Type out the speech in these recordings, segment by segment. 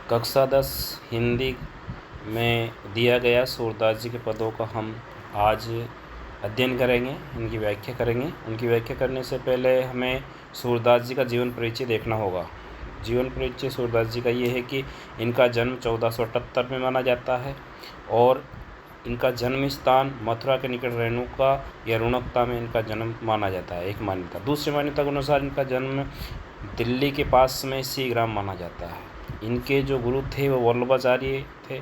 कक्षा 10 हिंदी में दिया गया सूरदास जी के पदों का हम आज अध्ययन करेंगे, इनकी व्याख्या करेंगे। उनकी व्याख्या करने से पहले हमें सूरदास जी का जीवन परिचय देखना होगा। जीवन परिचय सूरदास जी का ये है कि इनका जन्म 1478 में माना जाता है और इनका जन्म स्थान मथुरा के निकट रेणुका या रुणकता में इनका जन्म माना जाता है, एक मान्यता। दूसरी मान्यता के अनुसार इनका जन्म दिल्ली के पास में सी ग्राम माना जाता है। इनके जो गुरु थे वो वल्लभाचार्य थे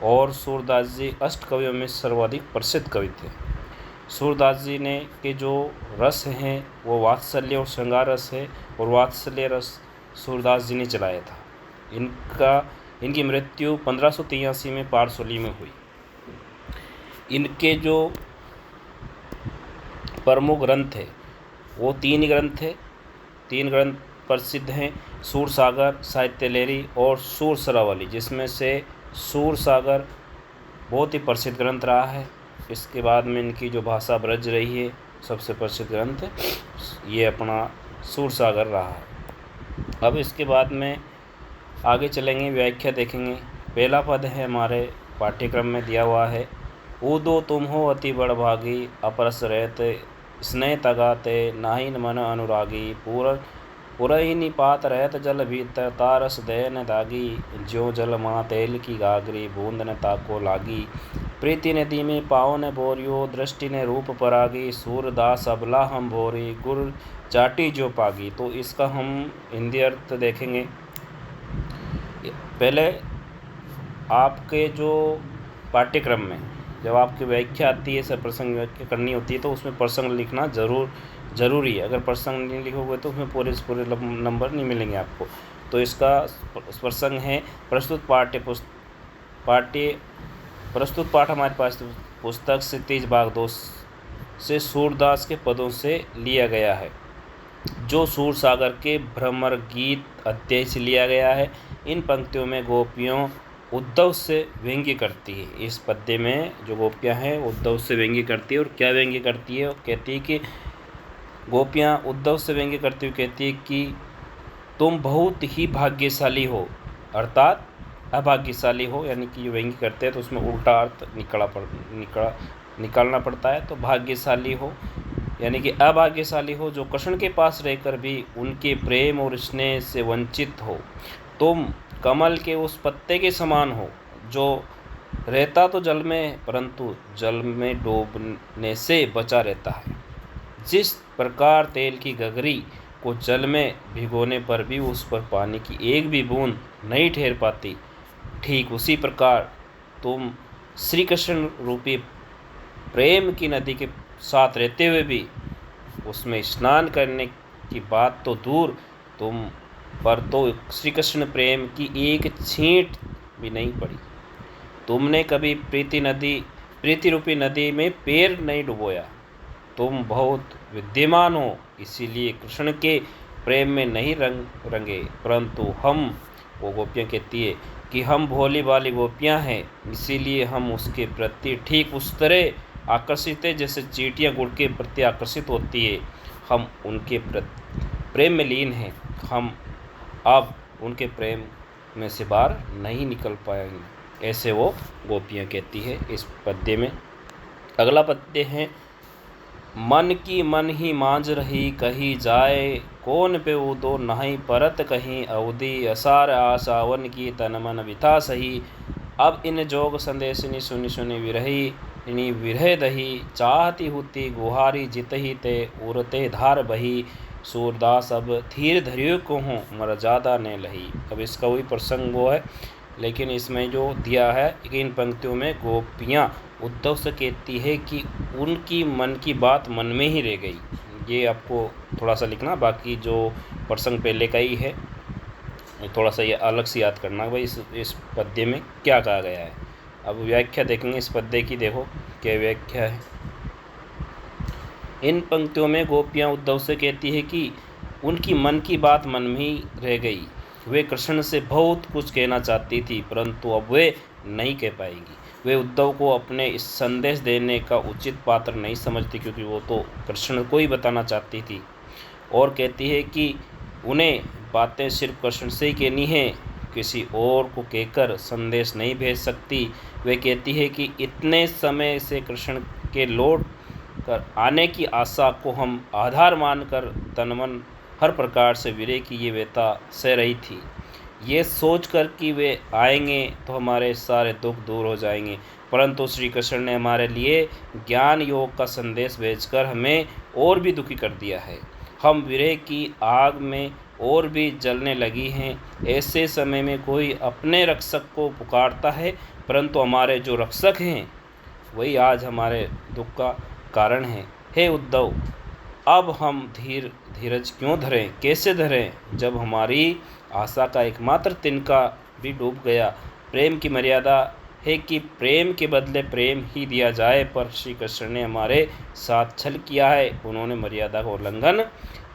और सूरदास जी अष्ट कवियों में सर्वाधिक प्रसिद्ध कवि थे। सूरदास जी ने के जो रस हैं वो वात्सल्य और श्रृंगार रस है और वात्सल्य रस सूरदास जी ने चलाया था। इनकी मृत्यु 1583 में पारसोली में हुई। इनके जो प्रमुख ग्रंथ है वो तीन ग्रंथ प्रसिद्ध हैं, सूरसागर, साहित्य लहरी और सूर सरावली, जिसमें से सूरसागर बहुत ही प्रसिद्ध ग्रंथ रहा है। इसके बाद में इनकी जो भाषा ब्रज रही है सबसे प्रसिद्ध ग्रंथ ये अपना सूरसागर रहा है। अब इसके बाद में आगे चलेंगे, व्याख्या देखेंगे। पहला पद है हमारे पाठ्यक्रम में दिया हुआ है, ऊदो तुम हो अति बड़भागी, अपरस रहते स्नेह तगाते, नाहिन मन अनुरागी, पुरही निपात रहत जल भीतर, तारस दय न दागी, ज्यों जल माँ तेल की गागरी, बूंद न ताको लागी, प्रीति नदी में पाओ न बोरियो, दृष्टि ने रूप परागी, सूरदास अबला हम भोरी, गुर चाटी जो पागी। तो इसका हम हिंदी अर्थ देखेंगे। पहले आपके जो पाठ्यक्रम में जब आपकी व्याख्या आती है, सब प्रसंग व्याख्या करनी होती है, तो उसमें प्रसंग लिखना ज़रूरी है। अगर प्रसंग नहीं लिखोगे तो उसमें पूरे नंबर नहीं मिलेंगे आपको। तो इसका प्रसंग है प्रस्तुत पाठ हमारे पास पुस्तक क्षितिज भाग 2 से सूरदास के पदों से लिया गया है, जो सूरसागर के भ्रमर गीत अध्याय से लिया गया है। इन पंक्तियों में गोपियों उद्धव से व्यंग्य करती है। इस पद्य में जो गोपियाँ हैं उद्धव से व्यंग्य करती है। और क्या व्यंग्य करती है? कहती है कि गोपियाँ उद्धव से व्यंग्य करती हुई कहती है कि तुम बहुत ही भाग्यशाली हो, अर्थात अभाग्यशाली हो। यानी कि जो व्यंग्य करते हैं तो उसमें उल्टा अर्थ निकालना पड़ता है। तो भाग्यशाली हो यानी कि अभाग्यशाली हो, जो कृष्ण के पास रहकर भी उनके प्रेम और स्नेह से वंचित हो। तुम कमल के उस पत्ते के समान हो जो रहता तो जल में परंतु जल में डूबने से बचा रहता है। जिस प्रकार तेल की गगरी को जल में भिगोने पर भी उस पर पानी की एक भी बूंद नहीं ठहर पाती, ठीक उसी प्रकार तुम श्री कृष्ण रूपी प्रेम की नदी के साथ रहते हुए भी उसमें स्नान करने की बात तो दूर, तुम पर तो श्री कृष्ण प्रेम की एक छींट भी नहीं पड़ी। तुमने कभी प्रीति रूपी नदी में पैर नहीं डुबोया। तुम बहुत विद्यमान हो, इसीलिए कृष्ण के प्रेम में नहीं रंगे, परंतु हम, वो गोपियाँ कहती है कि हम भोली भाली गोपियाँ हैं, इसीलिए हम उसके प्रति ठीक उस तरह आकर्षित है जैसे चींटियाँ गुड़ के प्रति आकर्षित होती है। हम उनके प्रेम में लीन हैं, हम अब उनके प्रेम में से बाहर नहीं निकल पाएंगे, ऐसे वो गोपियाँ कहती है इस पद्य में। अगला पद्य है, मन की मन ही मांझ रही कही जाए, कौन पे उदो नहीं परत कहीं अवधि, असार आसावन की तन मन विथा सही, अब इन जोग संदेशनी सुनी विरही, इनी विरह दही, चाहती हुती गुहारी जितही ते, उरते धार बही, सूरदास अब धीर धरियो को हूँ मर ज़्यादा ने लही। अब इसका वही प्रसंग वो है, लेकिन इसमें जो दिया है कि इन पंक्तियों में गोपियाँ उद्धव से कहती है कि उनकी मन की बात मन में ही रह गई। ये आपको थोड़ा सा लिखना, बाकी जो प्रसंग पहले का ही है थोड़ा सा ये अलग से याद करना भाई इस पद्य में क्या कहा गया है। अब व्याख्या देखेंगे इस पद्य की। देखो क्या व्याख्या है। इन पंक्तियों में गोपियाँ उद्धव से कहती है कि उनकी मन की बात मन में ही रह गई। वे कृष्ण से बहुत कुछ कहना चाहती थी, परंतु अब वे नहीं कह पाएगी। वे उद्धव को अपने इस संदेश देने का उचित पात्र नहीं समझती, क्योंकि वो तो कृष्ण को ही बताना चाहती थी। और कहती है कि उन्हें बातें सिर्फ कृष्ण से ही कहनी है, किसी और को कहकर संदेश नहीं भेज सकती। वे कहती है कि इतने समय से कृष्ण के लौट कर आने की आशा को हम आधार मानकर तनमन हर प्रकार से वीर्य की ये व्यथा सह रही थी। ये सोचकर कि वे आएंगे तो हमारे सारे दुख दूर हो जाएंगे, परंतु श्री कृष्ण ने हमारे लिए ज्ञान योग का संदेश भेजकर हमें और भी दुखी कर दिया है। हम विरह की आग में और भी जलने लगी हैं। ऐसे समय में कोई अपने रक्षक को पुकारता है, परंतु हमारे जो रक्षक हैं वही आज हमारे दुख का कारण है। हे उद्धव, अब हम धीरज क्यों धरें, कैसे धरें, जब हमारी आशा का एकमात्र तिनका भी डूब गया। प्रेम की मर्यादा है कि प्रेम के बदले प्रेम ही दिया जाए, पर श्री कृष्ण ने हमारे साथ छल किया है, उन्होंने मर्यादा का उल्लंघन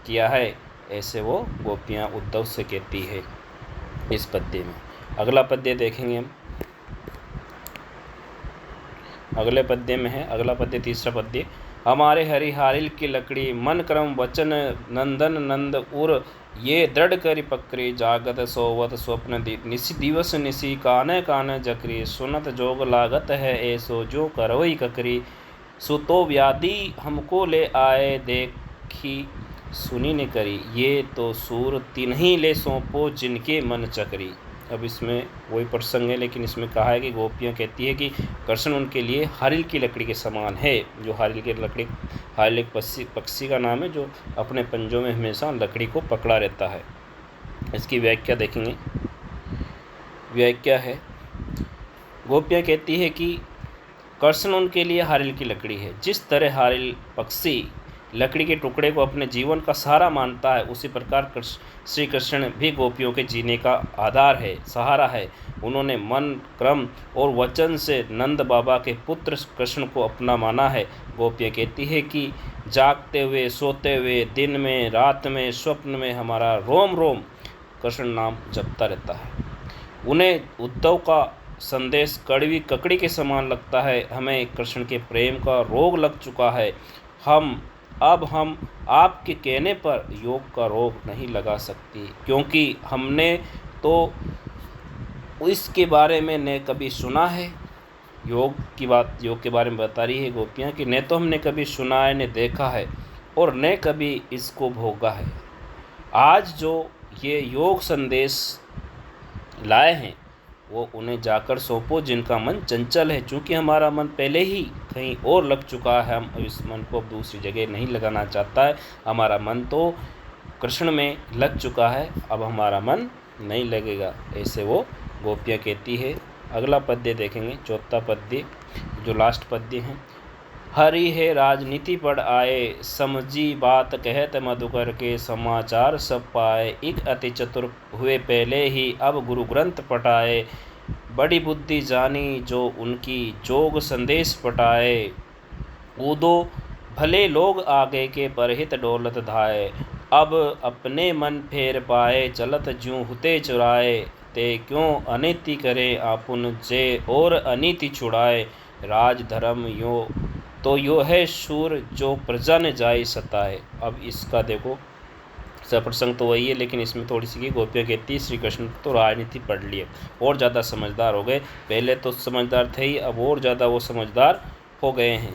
किया है। ऐसे वो गोपियाँ उद्धव से कहती है इस पद्य में। अगला पद्य देखेंगे हम। अगले पद्य में है, अगला पद्य तीसरा पद्य। हमारे हरिहारिल की लकड़ी मन क्रम वचन नंदन नंद उर, ये दृढ़ करी पकड़ी जागत सोवत स्वप्न निसी दिवस निसी काने काने जकरी, सुनत जोग लागत है ऐसो जो करवई ककरी, सुतो व्याधि हमको ले आए देखी सुनी ने करी, ये तो सूर तिन्हीं ले सौंपो जिनके मन चकरी। अब इसमें वही प्रसंग है, लेकिन इसमें कहा है कि गोपियाँ कहती है कि कृष्ण उनके लिए हारिल की लकड़ी के समान है। जो हारिल की लकड़ी, हारिल एक पक्षी का नाम है जो अपने पंजों में हमेशा लकड़ी को पकड़ा रहता है। इसकी व्याख्या देखेंगे। व्याख्या है, गोपियाँ कहती है कि कृष्ण उनके लिए हारिल की लकड़ी है। जिस तरह हारिल पक्षी लकड़ी के टुकड़े को अपने जीवन का सहारा मानता है, उसी प्रकार श्री कृष्ण भी गोपियों के जीने का आधार है, सहारा है। उन्होंने मन क्रम और वचन से नंद बाबा के पुत्र कृष्ण को अपना माना है। गोपियाँ कहती है कि जागते हुए, सोते हुए, दिन में, रात में, स्वप्न में हमारा रोम रोम कृष्ण नाम जपता रहता है। उन्हें उद्धव का संदेश कड़वी ककड़ी के समान लगता है। हमें कृष्ण के प्रेम का रोग लग चुका है। अब हम आपके कहने पर योग का रोग नहीं लगा सकती, क्योंकि हमने तो इसके बारे में न कभी सुना है। योग के बारे में बता रही है गोपियाँ कि न तो हमने कभी सुना है, न देखा है, और न कभी इसको भोगा है। आज जो ये योग संदेश लाए हैं वो उन्हें जाकर सौंपो जिनका मन चंचल है। चूँकि हमारा मन पहले ही कहीं और लग चुका है, हम इस मन को अब दूसरी जगह नहीं लगाना चाहता है। हमारा मन तो कृष्ण में लग चुका है, अब हमारा मन नहीं लगेगा। ऐसे वो गोपियाँ कहती है। अगला पद्य देखेंगे, चौथा पद्य जो लास्ट पद्य है। हरि है राजनीति पढ़ आए, समझी बात कहत मधुकर के, समाचार सब पाए, एक अति चतुर हुए पहले ही, अब गुरु ग्रंथ पढ़ाए, बड़ी बुद्धि जानी जो उनकी, जोग संदेश पटाए, कूदो भले लोग आगे के, परहित डोलत धाए, अब अपने मन फेर पाए, चलत ज्यों हुते चुराए, ते क्यों अनिति करे आपुन जे, और अनिति छुड़ाए, राज धर्म यो तो यो है शूर, जो प्रजा ने जाई सताए। अब इसका देखो, सब प्रसंग तो वही है, लेकिन इसमें थोड़ी सी की गोपियाँ कहती है श्री कृष्ण तो राजनीति पढ़ लिए, और ज़्यादा समझदार हो गए। पहले तो समझदार थे ही, अब और ज़्यादा वो समझदार हो गए हैं।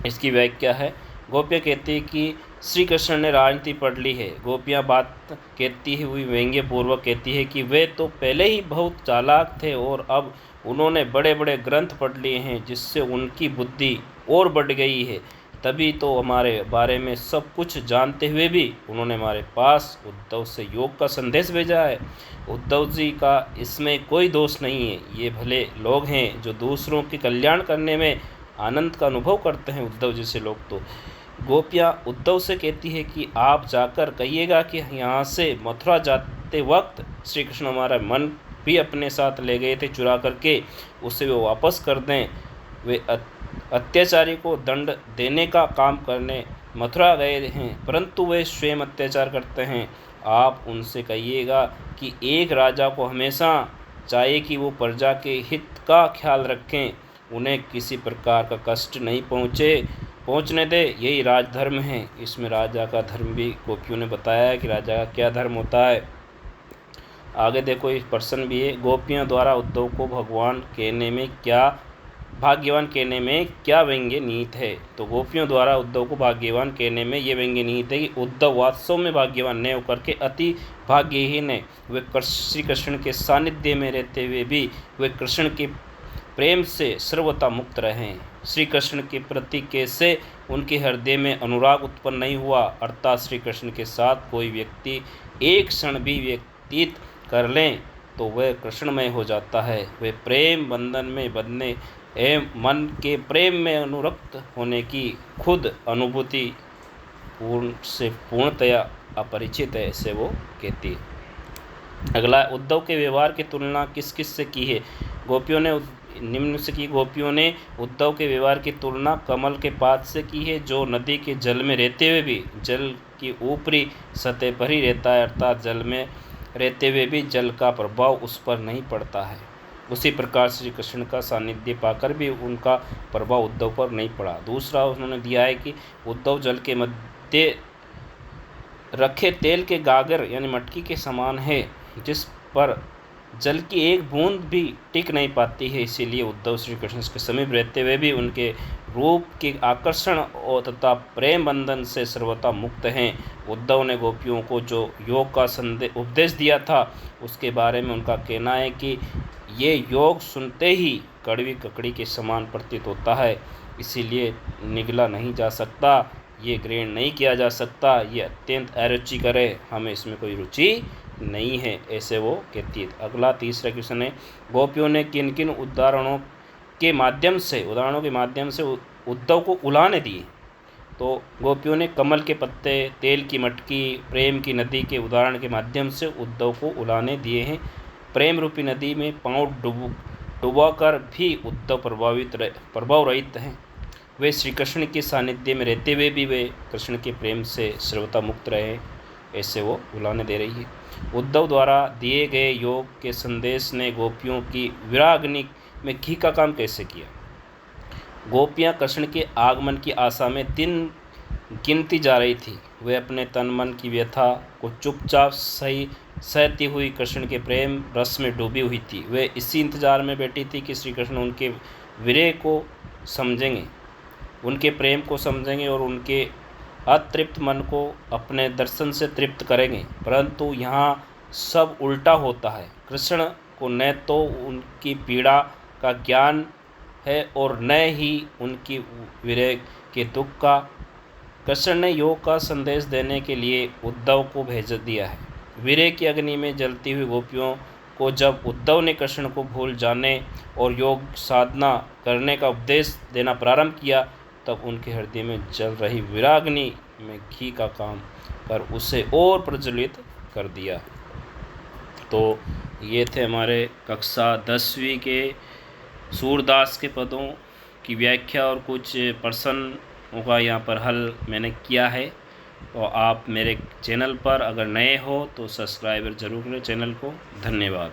इसकी व्याख्या है, गोपियाँ कहती है कि श्री कृष्ण ने राजनीति पढ़ ली है। गोपियाँ बात कहती हुई व्यंग्य पूर्वक कहती है कि वे तो पहले ही बहुत चालाक थे, और अब उन्होंने बड़े बड़े ग्रंथ पढ़ लिए हैं, जिससे उनकी बुद्धि और बढ़ गई है। तभी तो हमारे बारे में सब कुछ जानते हुए भी उन्होंने हमारे पास उद्धव से योग का संदेश भेजा है। उद्धव जी का इसमें कोई दोष नहीं है। ये भले लोग हैं जो दूसरों के कल्याण करने में आनंद का अनुभव करते हैं, उद्धव जैसे लोग। तो गोपियाँ उद्धव से कहती है कि आप जाकर कहिएगा कि यहाँ से मथुरा जाते वक्त श्री कृष्ण हमारा मन भी अपने साथ ले गए थे चुरा करके, उसे वो वापस कर दें। वे अत्याचारी को दंड देने का काम करने मथुरा गए हैं, परंतु वे स्वयं अत्याचार करते हैं। आप उनसे कहिएगा कि एक राजा को हमेशा चाहिए कि वो प्रजा के हित का ख्याल रखें, उन्हें किसी प्रकार का कष्ट नहीं पहुँचने दे। यही राजधर्म है। इसमें राजा का धर्म भी गोपियों ने बताया है कि राजा का क्या धर्म होता है। आगे देखो इस प्रश्न भी है, गोपियों द्वारा उद्धव को भाग्यवान कहने में क्या व्यंग्य निहित है। तो गोपियों द्वारा उद्धव को भाग्यवान कहने में ये व्यंग्य निहित है कि उद्धव वास्तव में भाग्यवान न होकर के अति भाग्यहीन है। वे श्री कृष्ण के सानिध्य में रहते हुए भी वे कृष्ण के प्रेम से सर्वथा मुक्त रहे। श्री कृष्ण के प्रति कैसे उनके हृदय में अनुराग उत्पन्न नहीं हुआ, अर्थात श्री कृष्ण के साथ कोई व्यक्ति एक क्षण भी व्यतीत कर लें तो वह कृष्णमय हो जाता है। वे प्रेम बंधन में बंधने एवं मन के प्रेम में अनुरक्त होने की खुद अनुभूति पूर्णतया अपरिचित है, ऐसे वो कहती है। अगला, उद्धव के व्यवहार की तुलना किस किस से की है। गोपियों ने निम्न से की। गोपियों ने उद्धव के व्यवहार की तुलना कमल के पात से की है, जो नदी के जल में रहते हुए भी जल की ऊपरी सतह पर ही रहता है, अर्थात जल में रहते हुए भी जल का प्रभाव उस पर नहीं पड़ता है। उसी प्रकार श्री कृष्ण का सानिध्य पाकर भी उनका प्रभाव उद्धव पर नहीं पड़ा। दूसरा उन्होंने दिया है कि उद्धव जल के मध्य रखे तेल के गागर यानी मटकी के समान है, जिस पर जल की एक बूंद भी टिक नहीं पाती है। इसीलिए उद्धव श्री कृष्ण के समीप रहते हुए भी उनके रूप के आकर्षण और तथा प्रेम बंधन से सर्वथा मुक्त हैं। उद्धव ने गोपियों को जो योग का उपदेश दिया था, उसके बारे में उनका कहना है कि ये योग सुनते ही कड़वी ककड़ी के समान प्रतीत होता है, इसीलिए निगला नहीं जा सकता, ये ग्रहण नहीं किया जा सकता, ये अत्यंत अरुचिकर है, हमें इसमें कोई रुचि नहीं है, ऐसे वो कहती है। अगला तीसरा क्वेश्चन है, गोपियों ने किन किन उदाहरणों के माध्यम से उद्धव को उलाहने दिए। तो गोपियों ने कमल के पत्ते, तेल की मटकी, प्रेम की नदी के उदाहरण के माध्यम से उद्धव को उलाहने दिए हैं। प्रेम रूपी नदी में पांव डुबाकर भी उद्धव प्रभाव रहित हैं। वे श्री कृष्ण के सानिध्य में रहते हुए भी वे कृष्ण के प्रेम से सर्वथा मुक्त रहे, ऐसे वो उलाहने दे रही है। उद्धव द्वारा दिए गए योग के संदेश ने गोपियों की विरागनी में घी का काम कैसे किया। गोपियाँ कृष्ण के आगमन की आशा में दिन गिनती जा रही थी। वे अपने तन मन की व्यथा को चुपचाप सहती हुई कृष्ण के प्रेम रस में डूबी हुई थी। वे इसी इंतजार में बैठी थी कि श्री कृष्ण उनके विरह को समझेंगे, उनके प्रेम को समझेंगे और उनके अतृप्त मन को अपने दर्शन से तृप्त करेंगे। परंतु यहाँ सब उल्टा होता है। कृष्ण को न तो उनकी पीड़ा का ज्ञान है और न ही उनकी विरह के दुख का। कृष्ण ने योग का संदेश देने के लिए उद्धव को भेज दिया है। विरह की अग्नि में जलती हुई गोपियों को जब उद्धव ने कृष्ण को भूल जाने और योग साधना करने का उपदेश देना प्रारंभ किया, तब उनके हृदय में जल रही विराग्नि में घी का काम कर उसे और प्रज्वलित कर दिया। तो ये थे हमारे कक्षा 10वीं के सूरदास के पदों की व्याख्या और कुछ प्रश्नों का यहाँ पर हल मैंने किया है। तो आप मेरे चैनल पर अगर नए हो तो सब्सक्राइबर जरूर करें चैनल को। धन्यवाद।